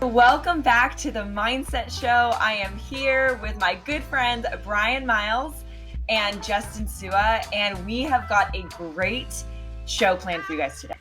Welcome back to the Mindset Show. I am here with my good friends Brian Miles and Justin Sua, and we have got a great show planned for you guys today.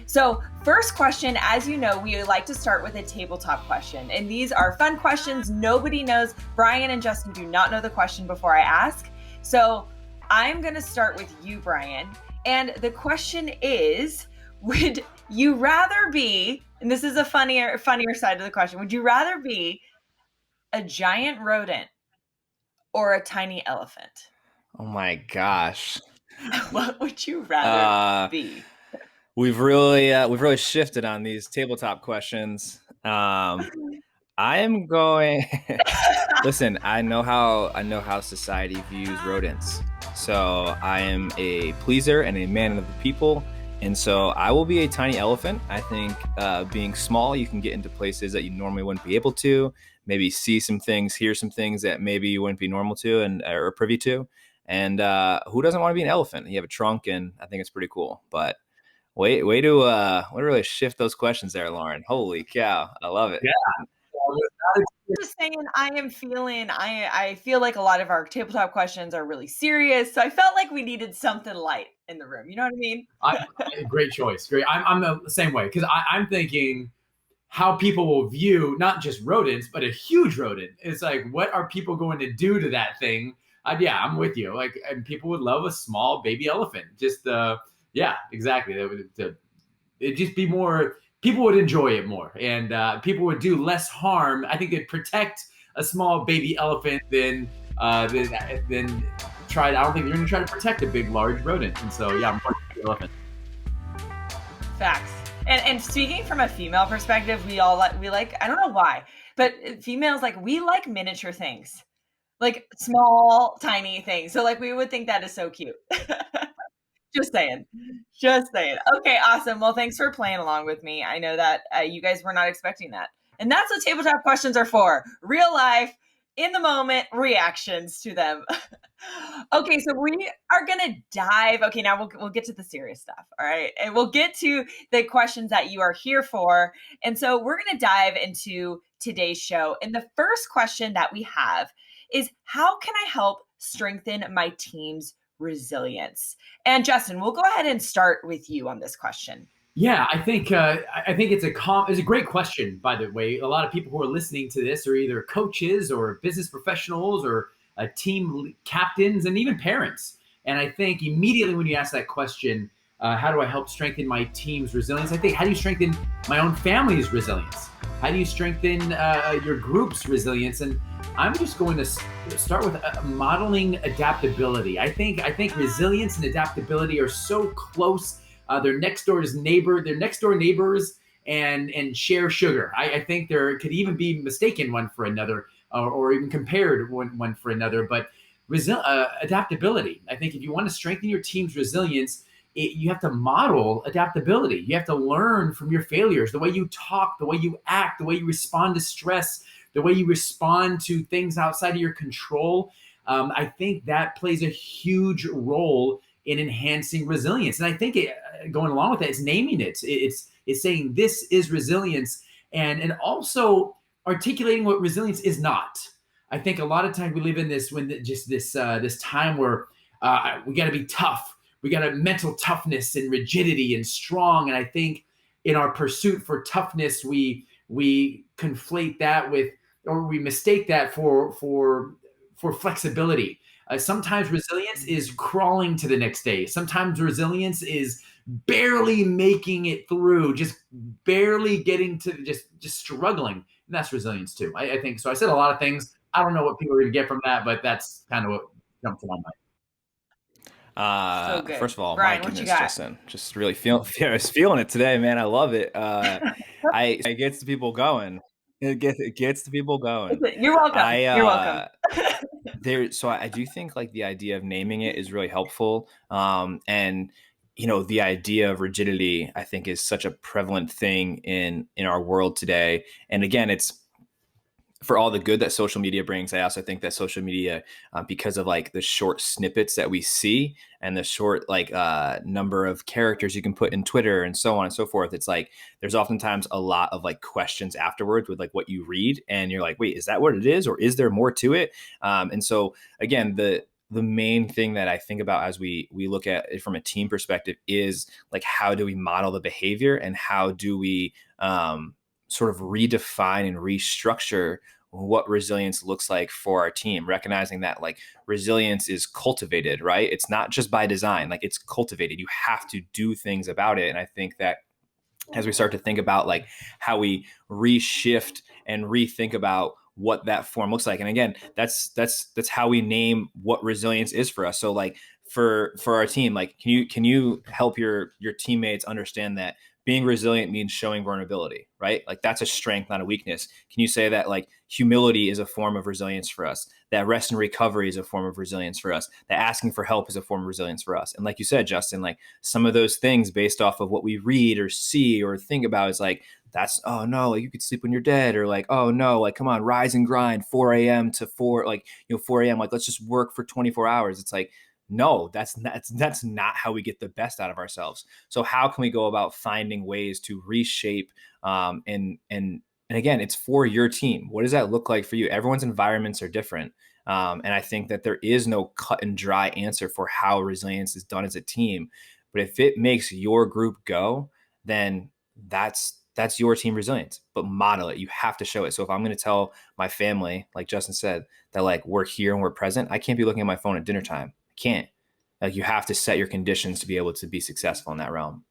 So first question, as you know, we like to start with a tabletop question, and these are fun questions. Nobody knows. Brian and Justin do not know the question before I ask. So I'm going to start with you, Brian. And the question is, would you rather be, and this is a funnier side of the question, would you rather be a giant rodent or a tiny elephant? Oh my gosh. What would you rather be? We've really shifted on these tabletop questions. I am going Listen, I know how society views rodents. So I am a pleaser and a man of the people. And so I will be a tiny elephant. I think being small, you can get into places that you normally wouldn't be able to, maybe see some things, hear some things that maybe you wouldn't be normal to or privy to. And who doesn't want to be an elephant? You have a trunk, and I think it's pretty cool. But way to really shift those questions there, Lauren. Holy cow. I love it. Yeah. Just saying, I feel like a lot of our tabletop questions are really serious. So I felt like we needed something light in the room. You know what I mean? Great choice. Great. I'm the same way because I'm thinking how people will view not just rodents, but a huge rodent. It's like, what are people going to do to that thing? Yeah, I'm with you. Like, and people would love a small baby elephant. Just, yeah, exactly. It'd just be more. People would enjoy it more, and people would do less harm. I think they'd protect a small baby elephant than try. I don't think they're going to try to protect a big, large rodent. And so, yeah, I'm more the elephant. Facts. And speaking from a female perspective, we like, I don't know why, but females, like, we like miniature things, like small, tiny things. So like, we would think that is so cute. Just saying. Okay, awesome. Well, thanks for playing along with me. I know that you guys were not expecting that. And that's what tabletop questions are for. Real life, in the moment reactions to them. Okay, so we are going to dive. Okay, now we'll get to the serious stuff. All right. And we'll get to the questions that you are here for. And so we're going to dive into today's show. And the first question that we have is, how can I help strengthen my team's resilience? And Justin, we'll go ahead and start with you on this question. Yeah, I think it's a great question. By the way, a lot of people who are listening to this are either coaches or business professionals or team captains and even parents. And I think immediately when you ask that question, how do I help strengthen my team's resilience? I think, how do you strengthen my own family's resilience? How do you strengthen your group's resilience? And I'm just going to start with modeling adaptability. I think resilience and adaptability are so close. They're next door neighbors and share sugar. I think there could even be mistaken one for another, or even compared one for another. But adaptability. I think if you want to strengthen your team's resilience, you have to model adaptability. You have to learn from your failures, the way you talk, the way you act, the way you respond to stress, the way you respond to things outside of your control. I think that plays a huge role in enhancing resilience. And I think going along with that, it's naming it. It's saying this is resilience, and also articulating what resilience is not. I think a lot of times we live in this this time where we got to be tough. We got a mental toughness and rigidity and strong. And I think in our pursuit for toughness, we conflate that with, or we mistake that for flexibility. Sometimes resilience is crawling to the next day. Sometimes resilience is barely making it through, just barely getting to just struggling. And that's resilience too. I think so. I said a lot of things. I don't know what people are going to get from that, but that's kind of what jumped to my mind. So good. First of all, Brian, my what you goodness, got? Justin, just really feeling it today, man. I love it. It gets the people going. It gets the people going. You're welcome. You're welcome. So I do think like the idea of naming it is really helpful. And the idea of rigidity, I think, is such a prevalent thing in our world today. And again, it's for all the good that social media brings, I also think that social media, because of like the short snippets that we see and the short number of characters you can put in Twitter and so on and so forth, it's like there's oftentimes a lot of like questions afterwards with like what you read, and you're like, wait, is that what it is, or is there more to it? And so again, the main thing that I think about as we look at it from a team perspective is like, how do we model the behavior, and how do we sort of redefine and restructure what resilience looks like for our team, recognizing that like resilience is cultivated, right? It's not just by design, like it's cultivated. You have to do things about it. And I think that as we start to think about like how we reshift and rethink about what that form looks like, and again, that's how we name what resilience is for us. So like for our team, like can you help your teammates understand that being resilient means showing vulnerability, right? Like that's a strength, not a weakness. Can you say that like humility is a form of resilience for us, that rest and recovery is a form of resilience for us, that asking for help is a form of resilience for us? And like you said, Justin, like some of those things based off of what we read or see or think about is like, that's, oh no, like you could sleep when you're dead, or like, oh no, like come on, rise and grind 4 a.m. to 4, like, 4 a.m. Like, let's just work for 24 hours. It's like, no, that's not how we get the best out of ourselves. So how can we go about finding ways to reshape and again, it's for your team. What does that look like for you? Everyone's environments are different. And I think that there is no cut and dry answer for how resilience is done as a team. But if it makes your group go, then that's your team resilience. But model it. You have to show it. So if I'm going to tell my family, like Justin said, that like we're here and we're present, I can't be looking at my phone at dinner time. I can't. Like you have to set your conditions to be able to be successful in that realm.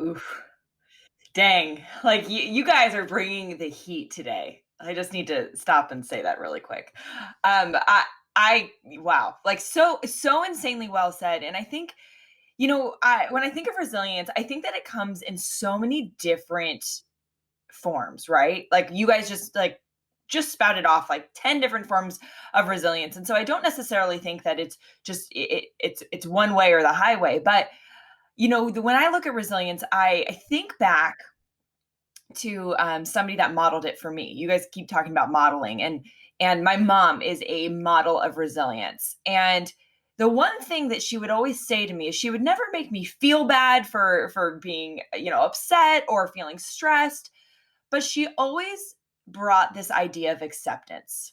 Oof. Dang. Like you guys are bringing the heat today. I just need to stop and say that really quick. Wow. Like so insanely well said. And I think, when I think of resilience, I think that it comes in so many different forms, right? Like you guys just spouted off like 10 different forms of resilience. And so I don't necessarily think that it's just it's one way or the highway, but when I look at resilience, I think back to somebody that modeled it for me. You guys keep talking about modeling, and my mom is a model of resilience. And the one thing that she would always say to me is she would never make me feel bad for being upset or feeling stressed, but she always brought this idea of acceptance.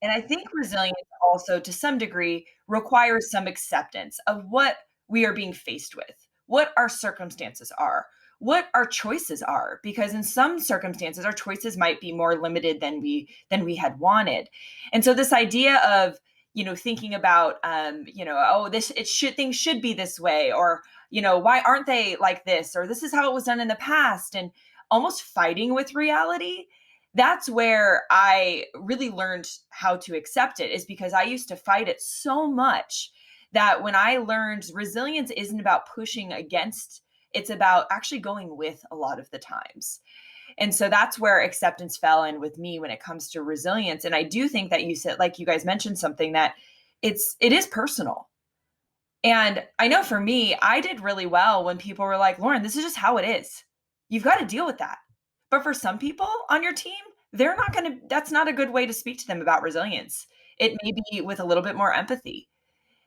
And I think resilience also, to some degree, requires some acceptance of what we are being faced with, what our circumstances are, what our choices are, because in some circumstances, our choices might be more limited than we had wanted. And so this idea of, thinking about, oh, things should be this way, or, why aren't they like this, or this is how it was done in the past, and almost fighting with reality. That's where I really learned how to accept it, is because I used to fight it so much that when I learned resilience isn't about pushing against, it's about actually going with a lot of the times. And so that's where acceptance fell in with me when it comes to resilience. And I do think that you said, like you guys mentioned something, that it is personal. And I know for me, I did really well when people were like, Lauren, this is just how it is. You've got to deal with that. But for some people on your team, that's not a good way to speak to them about resilience. It may be with a little bit more empathy,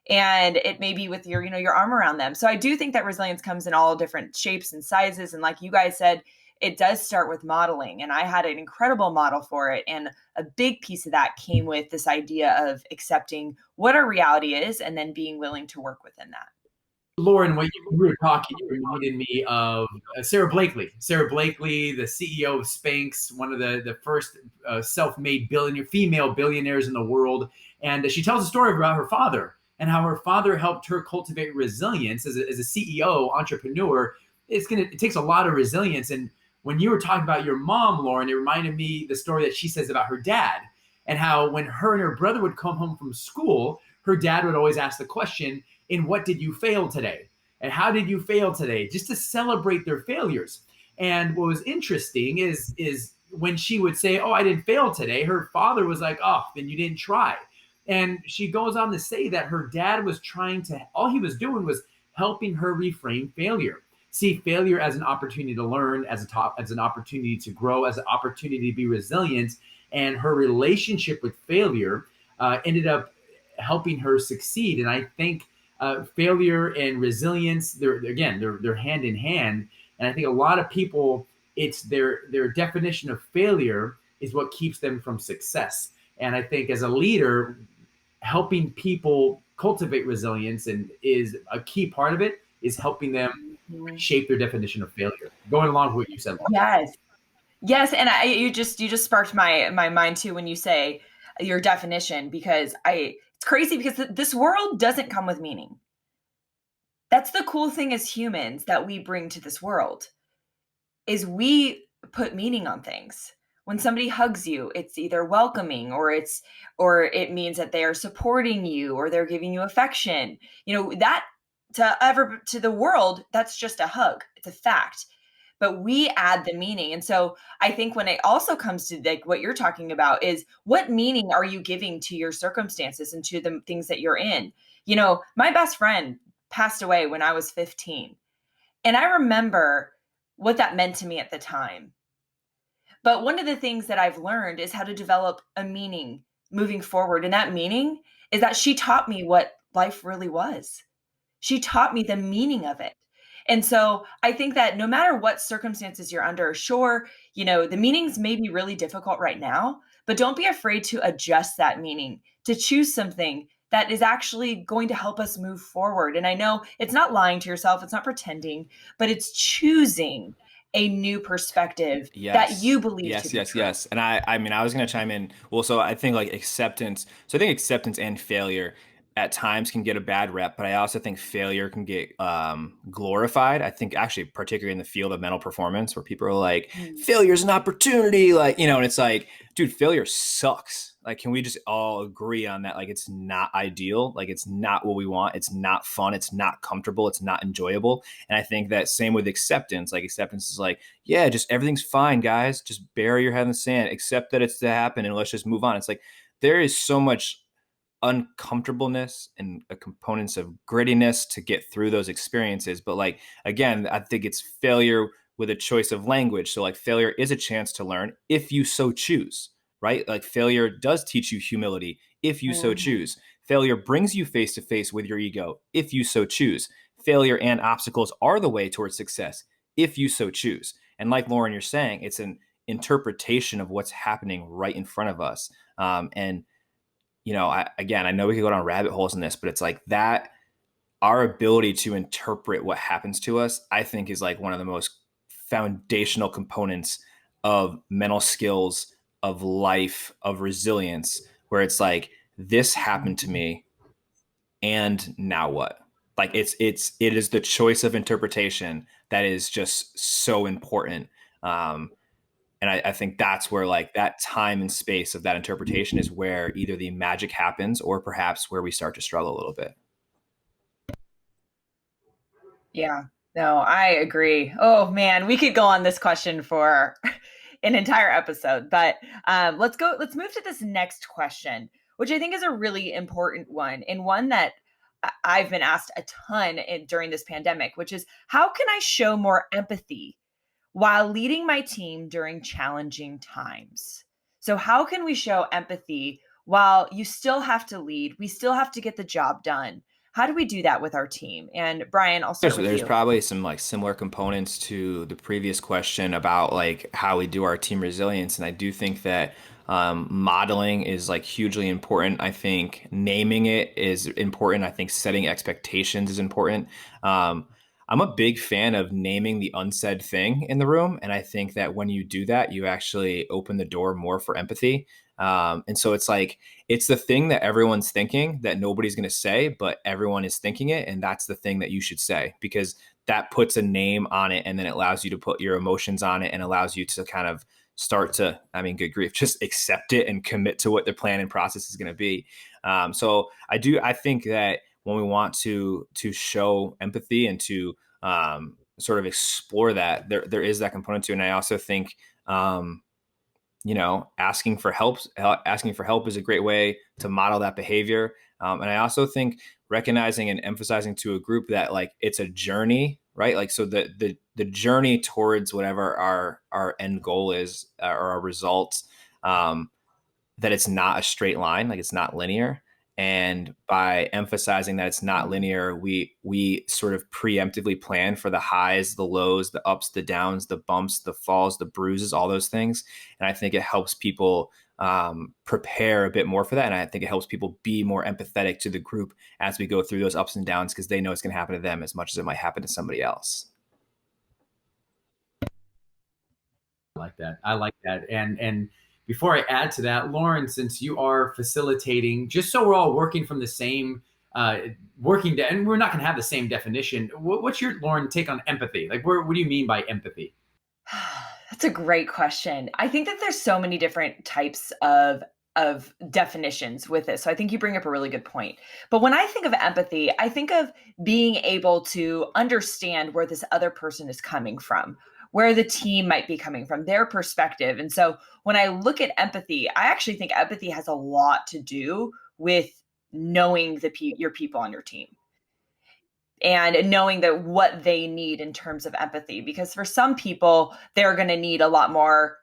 and it may be with your arm around them. So I do think that resilience comes in all different shapes and sizes. And like you guys said, it does start with modeling. And I had an incredible model for it. And a big piece of that came with this idea of accepting what our reality is and then being willing to work within that. Lauren, when you were talking, you reminded me of Sarah Blakely. Sarah Blakely, the CEO of Spanx, one of the first self-made female billionaires in the world. And she tells a story about her father and how her father helped her cultivate resilience as a CEO, entrepreneur. It takes a lot of resilience. And when you were talking about your mom, Lauren, it reminded me the story that she says about her dad, and how when her and her brother would come home from school, her dad would always ask the question, in what did you fail today? And how did you fail today? Just to celebrate their failures. And what was interesting is when she would say, oh, I didn't fail today, her father was like, oh, then you didn't try. And she goes on to say that her dad was all he was doing was helping her reframe failure, see failure as an opportunity to learn, as an opportunity to grow, as an opportunity to be resilient. And her relationship with failure ended up helping her succeed. And I think failure and resilience, they're hand in hand. And I think a lot of people, it's their definition of failure is what keeps them from success. And I think as a leader, helping people cultivate resilience and is a key part of it is helping them Mhm. shape their definition of failure. Going along with what you said, Laura. Yes. Yes, and you just sparked my mind too when you say your definition, because it's crazy because this world doesn't come with meaning. That's the cool thing as humans that we bring to this world, is we put meaning on things. When somebody hugs you, it's either welcoming, or it means that they are supporting you, or they're giving you affection. That to the world, that's just a hug. It's a fact. But we add the meaning. And so I think when it also comes to like what you're talking about, is what meaning are you giving to your circumstances and to the things that you're in? My best friend passed away when I was 15. And I remember what that meant to me at the time. But one of the things that I've learned is how to develop a meaning moving forward. And that meaning is that she taught me what life really was. She taught me the meaning of it. And so I think that no matter what circumstances you're under, sure, the meanings may be really difficult right now, but don't be afraid to adjust that meaning, to choose something that is actually going to help us move forward. And I know it's not lying to yourself, it's not pretending, but it's choosing a new perspective that Yes. you believe to Yes, be yes, true. yes. And I mean, I was gonna chime in. Well, so I think like acceptance. So I think acceptance and failure at times can get a bad rep, but I also think failure can get glorified. I think actually, particularly in the field of mental performance, where people are like, Mm. failure is an opportunity, like, and it's like, dude, failure sucks. Like, can we just all agree on that? Like, it's not ideal. Like, it's not what we want. It's not fun. It's not comfortable. It's not enjoyable. And I think that same with acceptance. Like, acceptance is like, yeah, just everything's fine, guys. Just bury your head in the sand, accept that it's to happen, and let's just move on. It's like there is so much uncomfortableness and components of grittiness to get through those experiences. But like, again, I think it's failure with a choice of language. So like failure is a chance to learn if you so choose, right? Like failure does teach you humility if you so Mhm. choose. Failure brings you face to face with your ego if you so choose. Failure and obstacles are the way towards success if you so choose. And like Lauren, you're saying, it's an interpretation of what's happening right in front of us. And I know we could go down rabbit holes in this, but it's like that our ability to interpret what happens to us, I think, is like one of the most foundational components of mental skills, of life, of resilience, where it's like, this happened to me, and now what? Like it is the choice of interpretation that is just so important. And I think that's where like that time and space of that interpretation is where either the magic happens or perhaps where we start to struggle a little bit. Yeah. No, I agree. Oh man, we could go on this question for an entire episode, but let's move to this next question, which I think is a really important one, and one that I've been asked a ton during this pandemic, which is, how can I show more empathy while leading my team during challenging times? So how can we show empathy while you still have to lead, we still have to get the job done? How do we do that with our team? And Brian, I'll start with There's you. probably some like similar components to the previous question about like how we do our team resilience, and I do think that modeling is like hugely important. I think naming it is important. I think setting expectations is important. Um, I'm a big fan of naming the unsaid thing in the room, and I think that when you do that, you actually open the door more for empathy. And so it's like it's the thing that everyone's thinking that nobody's going to say, but everyone is thinking it. And that's the thing that you should say, because that puts a name on it, and then it allows you to put your emotions on it and allows you to kind of start to, I mean, good grief, just accept it and commit to what the plan and process is going to be. So I think that when we want to show empathy and to sort of explore that, there is that component to it. And I also think, asking for help is a great way to model that behavior. And I also think recognizing and emphasizing to a group that like it's a journey, right? Like, so the journey towards whatever our end goal is, or our results, that it's not a straight line, like it's not linear. And by emphasizing that it's not linear, we sort of preemptively plan for the highs, the lows, the ups, the downs, the bumps, the falls, the bruises, all those things. And I think it helps people prepare a bit more for that. And I think it helps people be more empathetic to the group as we go through those ups and downs, because they know it's going to happen to them as much as it might happen to somebody else. I like that. And before I add to that, Lauren, since you are facilitating, just so we're all working from the same and we're not going to have the same definition. What's your, Lauren, take on empathy? Like, what do you mean by empathy? That's a great question. I think that there's so many different types of definitions with this. So I think you bring up a really good point. But when I think of empathy, I think of being able to understand where this other person is coming from, where the team might be coming from, their perspective. And so when I look at empathy, I actually think empathy has a lot to do with knowing your people on your team and knowing that what they need in terms of empathy. Because for some people, they're going to need a lot more,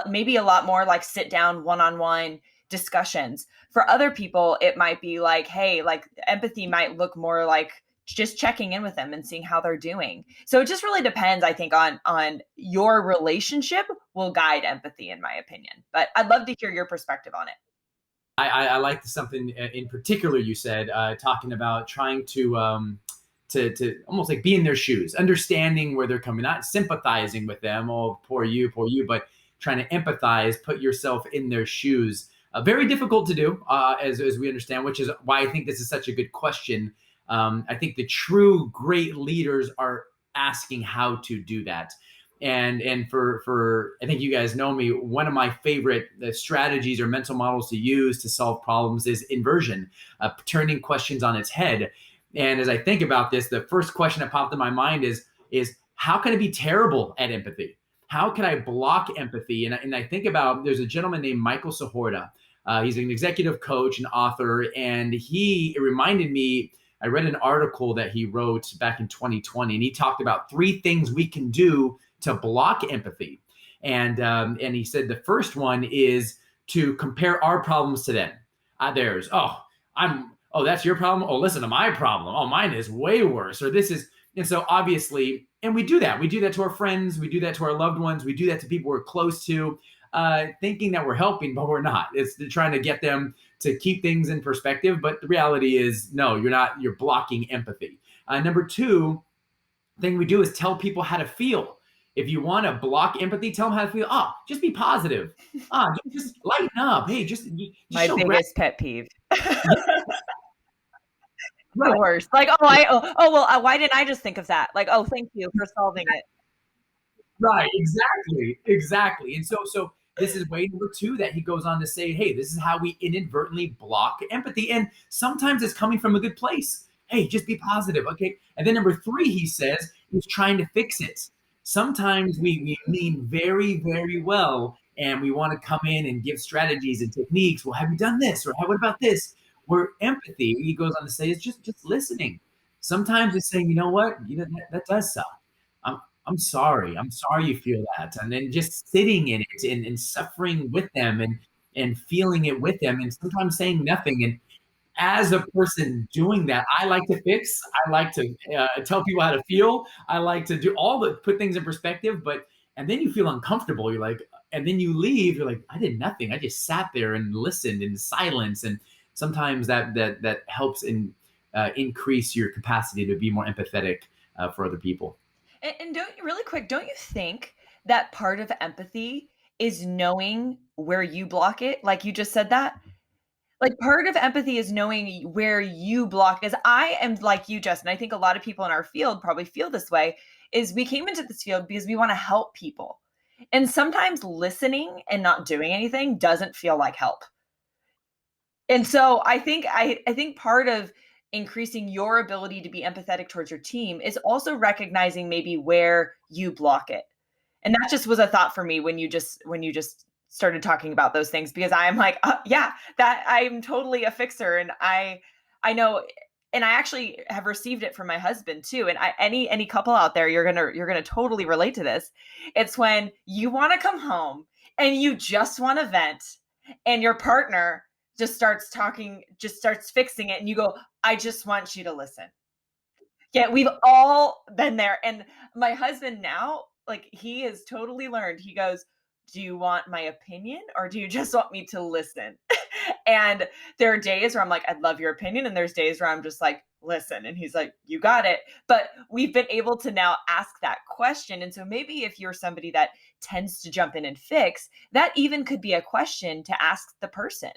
maybe a lot more like sit down one-on-one discussions. For other people, it might be like, hey, like empathy might look more like just checking in with them and seeing how they're doing. So it just really depends, I think, on your relationship will guide empathy, in my opinion. But I'd love to hear your perspective on it. I like something in particular you said, talking about trying to almost like be in their shoes, understanding where they're coming, not sympathizing with them, oh, poor you, but trying to empathize, put yourself in their shoes. Very difficult to do, as we understand, which is why I think this is such a good question. I think the true great leaders are asking how to do that. And for I think you guys know me, one of my favorite strategies or mental models to use to solve problems is inversion, turning questions on its head. And as I think about this, the first question that popped in my mind is how can I be terrible at empathy? How can I block empathy? And I think about, there's a gentleman named Michael Sahorda. He's an executive coach and author, and it reminded me, I read an article that he wrote back in 2020, and he talked about 3 things we can do to block empathy. And he said the first one is to compare our problems to them. Theirs. Oh, that's your problem. Oh, listen to my problem. Oh, mine is way worse. Or this is, and so obviously, and we do that. We do that to our friends. We do that to our loved ones. We do that to people we're close to, thinking that we're helping, but we're not. It's trying to get them to keep things in perspective. But the reality is, no, you're not. You're blocking empathy. Number 2 thing we do is tell people how to feel. If you want to block empathy, tell them how to feel. Oh, just be positive. Just lighten up. Hey, just my biggest pet peeve. Right. The worst. Like, why didn't I just think of that? Like, oh, thank you for solving it. Right, exactly. And so this is way number 2 that he goes on to say, hey, this is how we inadvertently block empathy. And sometimes it's coming from a good place. Hey, just be positive. Okay. And then number 3, he says, is trying to fix it. Sometimes we mean very, very well, and we want to come in and give strategies and techniques. Well, have you done this? Or what about this? Where empathy, he goes on to say, is just listening. Sometimes it's saying, you know what? That does suck. I'm sorry. I'm sorry you feel that. And then just sitting in it and suffering with them and feeling it with them, and sometimes saying nothing. And as a person doing that, I like to fix. I like to tell people how to feel. I like to do put things in perspective. And then you feel uncomfortable. You're like, and then you leave. You're like, I did nothing. I just sat there and listened in silence. And sometimes that helps increase your capacity to be more empathetic for other people. And don't you think that part of empathy is knowing where you block it? Like you just said that? Like part of empathy is knowing where you block. As I am like you, Justin, I think a lot of people in our field probably feel this way, is we came into this field because we want to help people. And sometimes listening and not doing anything doesn't feel like help. And so I think part of increasing your ability to be empathetic towards your team is also recognizing maybe where you block it. And that just was a thought for me when you just started talking about those things, because I'm like, yeah, that I'm totally a fixer. And I know and I actually have received it from my husband too. And any couple out there, you're gonna totally relate to this. It's when you want to come home and you just want to vent, and your partner just starts talking, just starts fixing it, and you go, "I just want you to listen." Yeah, we've all been there. And my husband now, like, he has totally learned. He goes, "Do you want my opinion or do you just want me to listen?" And there are days where I'm like, "I'd love your opinion." And there's days where I'm just like, "Listen." And he's like, "You got it." But we've been able to now ask that question. And so maybe if you're somebody that tends to jump in and fix, that even could be a question to ask the person.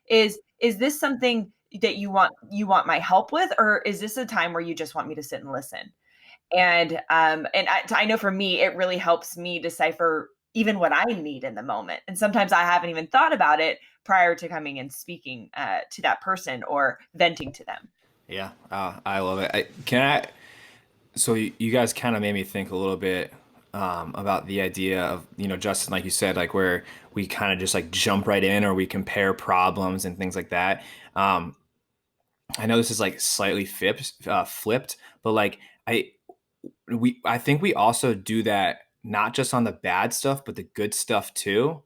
Is this something that you want my help with, or is this a time where you just want me to sit and listen? And I know for me, it really helps me decipher even what I need in the moment. And sometimes I haven't even thought about it prior to coming and speaking to that person or venting to them. Yeah, I love it. So you guys kind of made me think a little bit about the idea of, Justin, like you said, like where we kind of just like jump right in or we compare problems and things like that. Um, I know this is like slightly flipped, but like I think we also do that not just on the bad stuff, but the good stuff too.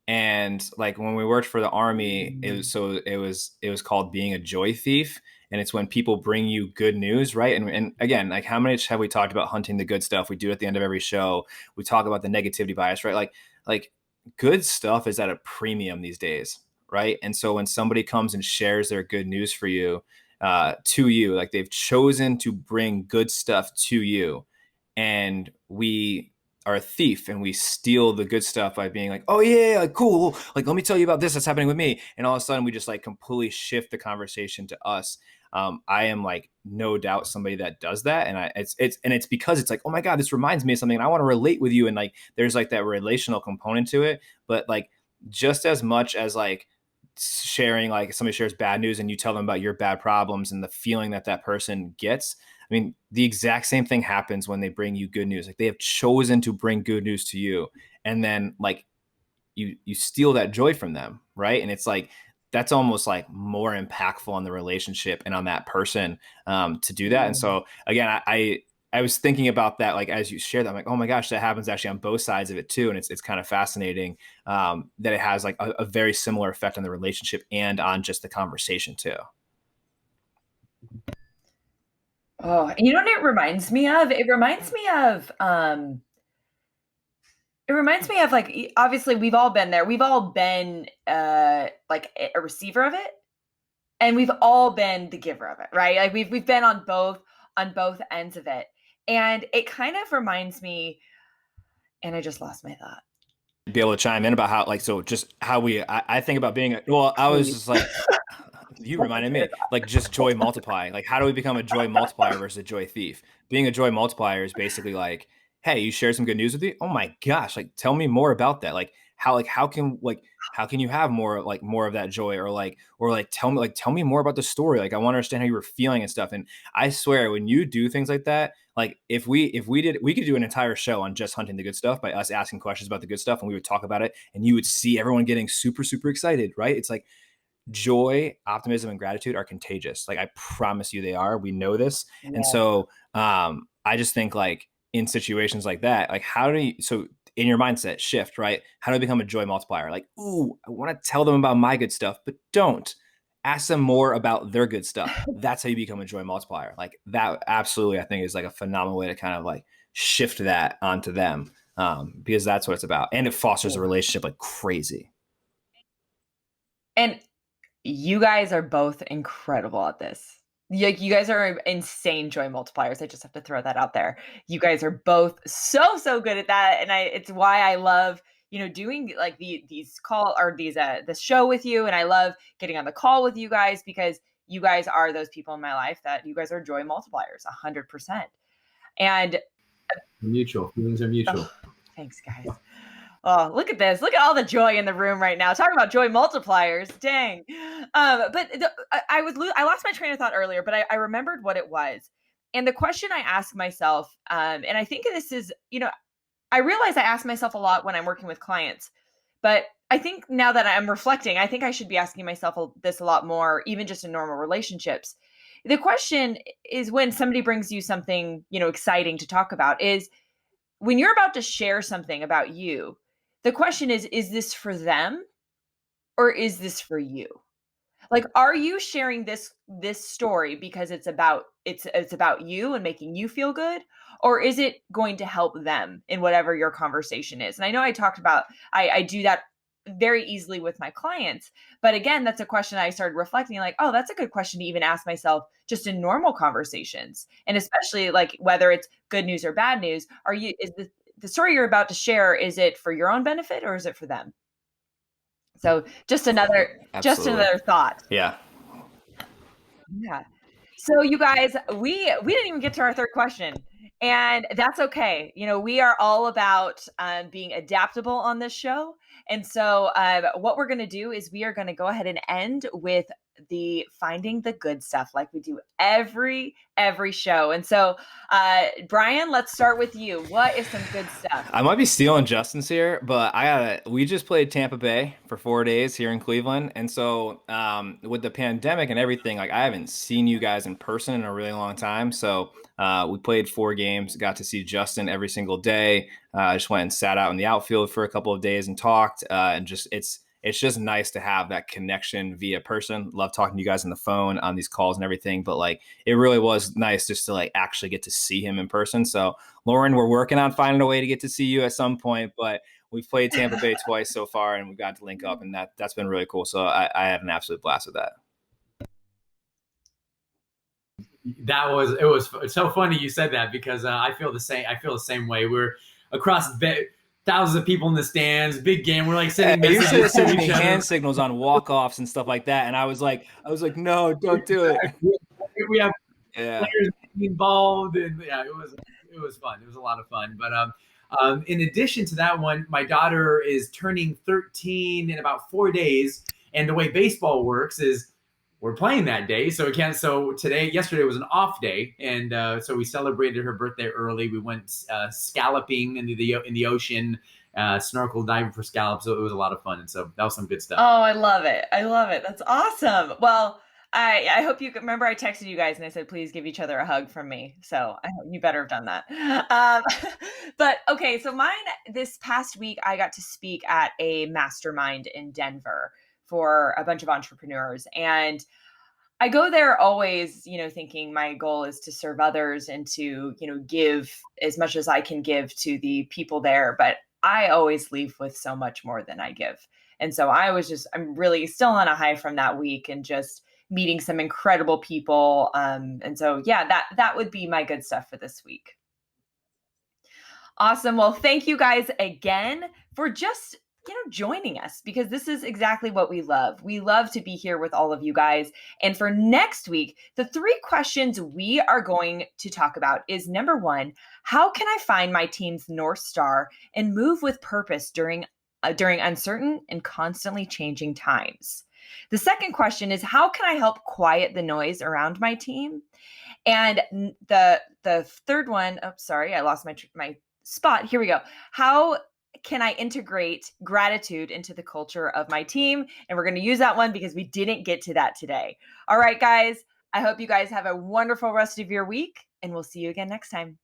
And like when we worked for the army, it was called being a joy thief, and it's when people bring you good news, right? And again, like how many have we talked about hunting the good stuff? We do it at the end of every show. We talk about the negativity bias, right? Like good stuff is at a premium these days, right? And so when somebody comes and shares their good news for you, to you, like they've chosen to bring good stuff to you, and we are a thief and we steal the good stuff by being like, oh yeah, like, cool, like let me tell you about this that's happening with me, and all of a sudden we just like completely shift the conversation to us. I am like no doubt somebody that does that, and it's because it's like, oh my god, this reminds me of something and I want to relate with you, and like there's like that relational component to it. But like just as much as like sharing, like somebody shares bad news and you tell them about your bad problems and the feeling that that person gets, I mean, the exact same thing happens when they bring you good news. Like they have chosen to bring good news to you, and then like you steal that joy from them, right? And it's like that's almost like more impactful on the relationship and on that person, to do that. And so again, I was thinking about that, like as you share that, I'm like, oh my gosh, that happens actually on both sides of it too, and it's kind of fascinating, that it has like a very similar effect on the relationship and on just the conversation too. Oh, you know what it reminds me of? It reminds me of like, obviously we've all been there. We've all been like a receiver of it, and we've all been the giver of it, right? Like we've been on both ends of it. And it kind of reminds me, and I just lost my thought. Be able to chime in about how, like, so just how I think about being well, I was Please. just like, you reminded me, like just joy multiply. Like how do we become a joy multiplier versus a joy thief? Being a joy multiplier is basically like, hey, you shared some good news with me. Oh my gosh, like tell me more about that. Like how can you have more of that joy, or tell me more about the story. Like I want to understand how you were feeling and stuff. And I swear when you do things like that, like if we could do an entire show on just hunting the good stuff by us asking questions about the good stuff, and we would talk about it and you would see everyone getting super, super excited, right? It's like joy, optimism, and gratitude are contagious. Like I promise you they are. We know this. And Yeah. so I just think like in situations like that, like so in your mindset shift, right? How do I become a joy multiplier? Like, ooh, I want to tell them about my good stuff, but don't ask them more about their good stuff. That's how you become a joy multiplier. Like that absolutely, I think, is like a phenomenal way to kind of like shift that onto them, because that's what it's about. And it fosters a relationship like crazy. And you guys are both incredible at this. Like you guys are insane joy multipliers. I just have to throw that out there. You guys are both so good at that, and it's why I love doing like these call or this show with you, and I love getting on the call with you guys because you guys are those people in my life that you guys are joy multipliers, 100%. And Mutual feelings are mutual. oh, thanks, guys. Oh, look at this. Look at all the joy in the room right now. Talking about joy multipliers. Dang. But I lost my train of thought earlier, but I remembered what it was. And the question I asked myself, and I think this is, I realize I ask myself a lot when I'm working with clients, but I think now that I'm reflecting, I think I should be asking myself this a lot more, even just in normal relationships, the question is, when somebody brings you something, exciting to talk about, is when you're about to share something about you, the question is this for them or is this for you? Like, are you sharing this story because it's about you and making you feel good, or is it going to help them in whatever your conversation is? And I know I talked about I do that very easily with my clients, but again, that's a question I started reflecting, like, oh, that's a good question to even ask myself just in normal conversations, and especially like whether it's good news or bad news. Is the story you're about to share, is it for your own benefit or is it for them? So Absolutely. just another thought. Yeah. Yeah. So you guys, we didn't even get to our third question, and that's okay. We are all about being adaptable on this show, and so what we're going to do is we are going to go ahead and end with the finding the good stuff, like we do every show. And so, Brian, let's start with you. What is some good stuff? I might be stealing Justin's here, but we just played Tampa Bay for 4 days here in Cleveland. And so, with the pandemic and everything, like I haven't seen you guys in person in a really long time. So, we played 4 games, got to see Justin every single day. I just went and sat out in the outfield for a couple of days and talked, and it's just nice to have that connection via person. Love talking to you guys on the phone on these calls and everything, but like it really was nice just to like actually get to see him in person. So Lauren, we're working on finding a way to get to see you at some point, but we've played Tampa Bay twice so far and we got to link up, and that's been really cool. So I had an absolute blast with that. It's so funny you said that, because I feel the same way. We're across thousands of people in the stands, big game. We're like sending You messages should to me each other. hand signals on walk-offs and stuff like that, and I was like, no, don't do it. We have Yeah. players involved, and yeah, it was fun. It was a lot of fun. But in addition to that one, my daughter is turning 13 in about 4 days, and the way baseball works is we're playing that day, so it can't. So yesterday was an off day, and so we celebrated her birthday early. We went scalloping in the ocean, snorkel diving for scallops. So it was a lot of fun, and so that was some good stuff. Oh, I love it. I love it. That's awesome. Well, I hope you remember I texted you guys and I said, please give each other a hug from me. So I hope you better have done that. But okay, so mine, this past week, I got to speak at a mastermind in Denver for a bunch of entrepreneurs. And I go there always, thinking my goal is to serve others and to, give as much as I can give to the people there. But I always leave with so much more than I give. And so I'm really still on a high from that week and just meeting some incredible people. And so, yeah, that would be my good stuff for this week. Awesome. Well, thank you guys again for just joining us, because this is exactly what we love. We love to be here with all of you guys. And for next week, the 3 questions we are going to talk about is, number 1, how can I find my team's North Star and move with purpose during uncertain and constantly changing times? The second question is, how can I help quiet the noise around my team? And the third one, oh, sorry, I lost my spot. Here we go. How can I integrate gratitude into the culture of my team? And we're going to use that one because we didn't get to that today. All right, guys. I hope you guys have a wonderful rest of your week, and we'll see you again next time.